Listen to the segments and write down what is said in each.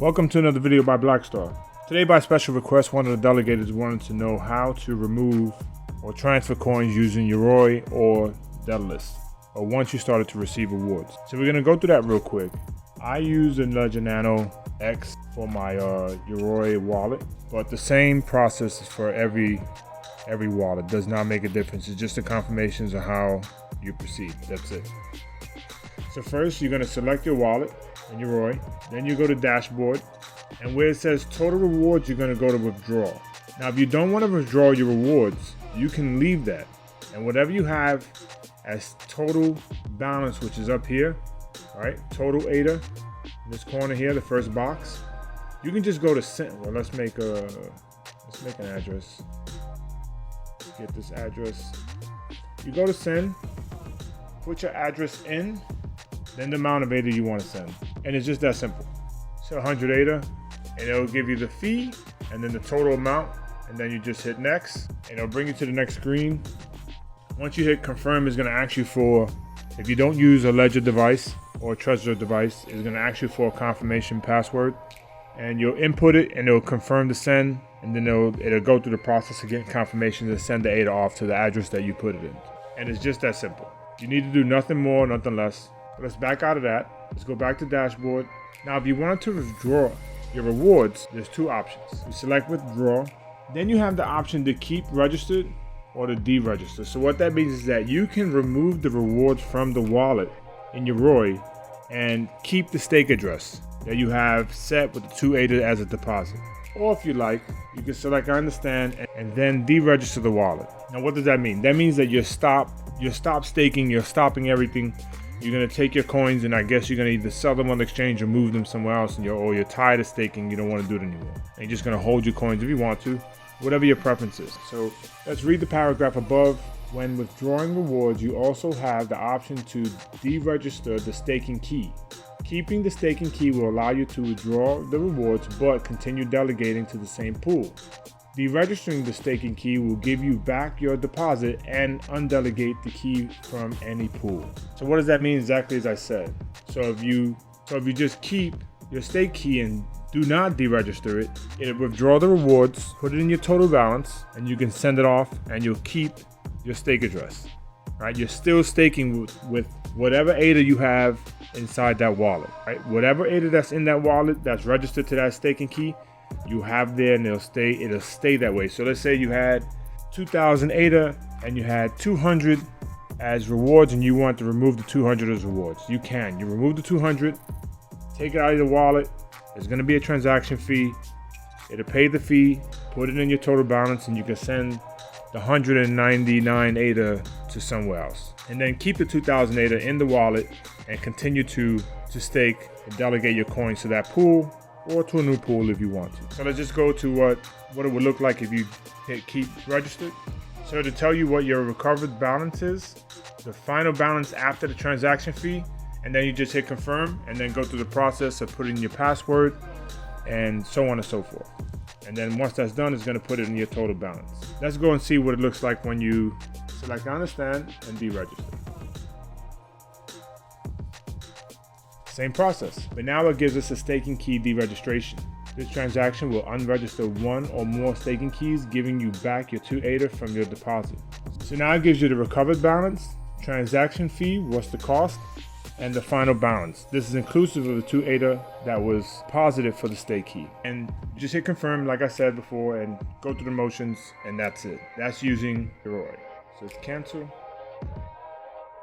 Welcome to another video by Blackstar. Today by special request, one of the delegators wanted to know how to remove or transfer coins using Yoroi or Daedalus, or once you started to receive rewards. So we're gonna go through that real quick. I use the Ledger Nano X for my Yoroi wallet, but the same process is for every wallet. Does not make a difference. It's just the confirmations of how you proceed. That's it. So first, you're gonna select your wallet in Yoroi, then you go to dashboard, and where it says total rewards, you're gonna go to withdraw. Now, if you don't want to withdraw your rewards, you can leave that, and whatever you have as total balance, which is up here, right? Total ADA in this corner here, the first box. You can just go to send. Well, let's make an address. Let's get this address. You go to send, put your address in, then the amount of ADA you want to send. And it's just that simple. So 100 ADA, and it'll give you the fee, and then the total amount, and then you just hit next, and it'll bring you to the next screen. Once you hit confirm, it's gonna ask you for, if you don't use a Ledger device or a Trezor device, it's gonna ask you for a confirmation password, and you'll input it, and it'll confirm the send, and then it'll go through the process of getting confirmation to send the ADA off to the address that you put it in. And it's just that simple. You need to do nothing more, nothing less. But let's back out of that. Let's go back to dashboard. Now, if you want to withdraw your rewards, there's two options. You select withdraw, then you have the option to keep registered or to deregister. So what that means is that you can remove the rewards from the wallet in Yoroi and keep the stake address that you have set with the 2 ADA as a deposit. Or if you like, you can select I understand and then deregister the wallet. Now, what does that mean? That means that you stop staking, you're stopping everything. You're gonna take your coins, and I guess you're gonna either sell them on the exchange or move them somewhere else, and you're tired of staking, you don't want to do it anymore. And you're just gonna hold your coins if you want to, whatever your preference is. So let's read the paragraph above. When withdrawing rewards, you also have the option to deregister the staking key. Keeping the staking key will allow you to withdraw the rewards, but continue delegating to the same pool. Deregistering the staking key will give you back your deposit and undelegate the key from any pool. So what does that mean exactly as I said? So if you just keep your stake key and do not deregister it, it'll withdraw the rewards, put it in your total balance, and you can send it off, and you'll keep your stake address. Right? You're still staking with whatever ADA you have inside that wallet. Right? Whatever ADA that's in that wallet that's registered to that staking key, you have there, and it'll stay that way. So let's say you had 2,000 ADA and you had 200 as rewards, and you want to remove the 200 as rewards. You can. You remove the 200, take it out of the wallet. There's going to be a transaction fee. It'll pay the fee, put it in your total balance, and you can send the 199 ADA to somewhere else. And then keep the 2,000 ADA in the wallet and continue to stake and delegate your coins to that pool, or to a new pool if you want to. So let's just go to what it would look like if you hit keep registered. So to tell you what your recovered balance is, the final balance after the transaction fee, and then you just hit confirm, and then go through the process of putting your password and so on and so forth. And then once that's done, it's gonna put it in your total balance. Let's go and see what it looks like when you select I understand and deregister. Same process, but now it gives us a staking key deregistration. This transaction will unregister one or more staking keys, giving you back your 2 ADA from your deposit. So now it gives you the recovered balance, transaction fee, what's the cost, and the final balance. This is inclusive of the 2 ADA that was positive for the stake key. And just hit confirm, like I said before, and go through the motions, and that's it. That's using Yoroi. So it's cancel.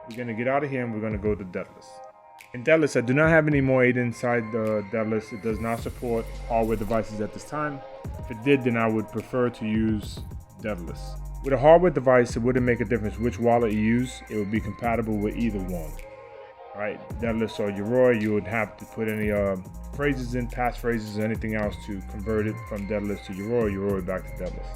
We're gonna get out of here, and we're gonna go to Daedalus. In Daedalus, I do not have any more ADA inside the Daedalus. It does not support hardware devices at this time. If it did, then I would prefer to use Daedalus. With a hardware device, it wouldn't make a difference which wallet you use. It would be compatible with either one. Right, Daedalus or Yoroi, you would have to put any phrases in, passphrases, or anything else to convert it from Daedalus to Yoroi back to Daedalus.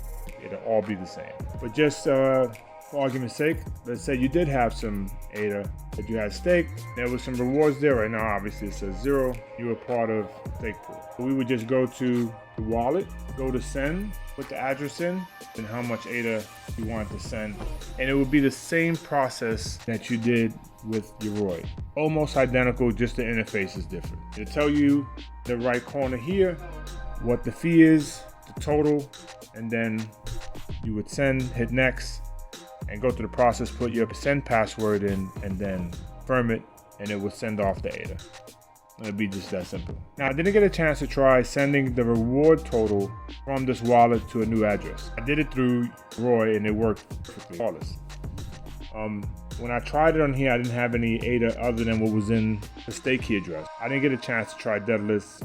It'll all be the same. But just for argument's sake, let's say you did have some ADA that you had staked. There was some rewards there. Right now, obviously it says 0. You were part of stake pool. We would just go to the wallet, go to send, put the address in, and how much ADA you want to send. And it will be the same process that you did with Yoroi. Almost identical, just the interface is different. It'll tell you the right corner here, what the fee is, the total, and then you would send, hit next, and go through the process, put your send password in, and then confirm it, and it will send off the ADA. It'll be just that simple. Now, I didn't get a chance to try sending the reward total from this wallet to a new address. I did it through Roy and it worked perfectly flawless. When I tried it on here, I didn't have any ADA other than what was in the stake key address. I didn't get a chance to try deadless,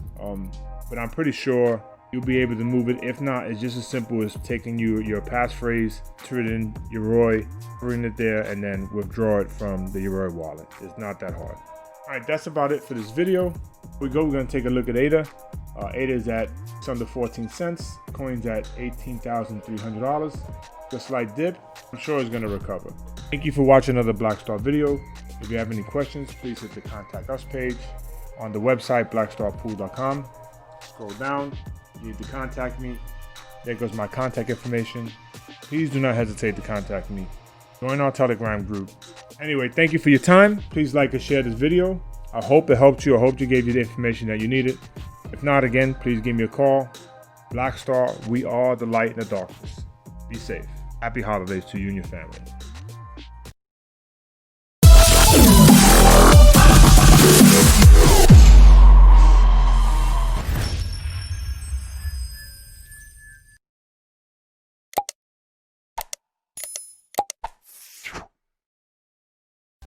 but I'm pretty sure you'll be able to move it. If not, it's just as simple as taking your passphrase, enter it in Yoroi, putting it there, and then withdraw it from the Yoroi wallet. It's not that hard. All right, that's about it for this video. We're going to take a look at ADA. ADA is at just under 14 cents. Coin's at $18,300. A slight dip. I'm sure it's going to recover. Thank you for watching another Blackstar video. If you have any questions, please hit the contact us page on the website blackstarpool.com. Scroll down, you need to contact me. There goes my contact information. Please do not hesitate to contact me. Join our Telegram group. Anyway, thank you for your time. Please like and share this video. I hope it helped you. I hope you gave you the information that you needed. If not, again, please give me a call. Blackstar, we are the light in the darkness. Be safe. Happy holidays to you and your family.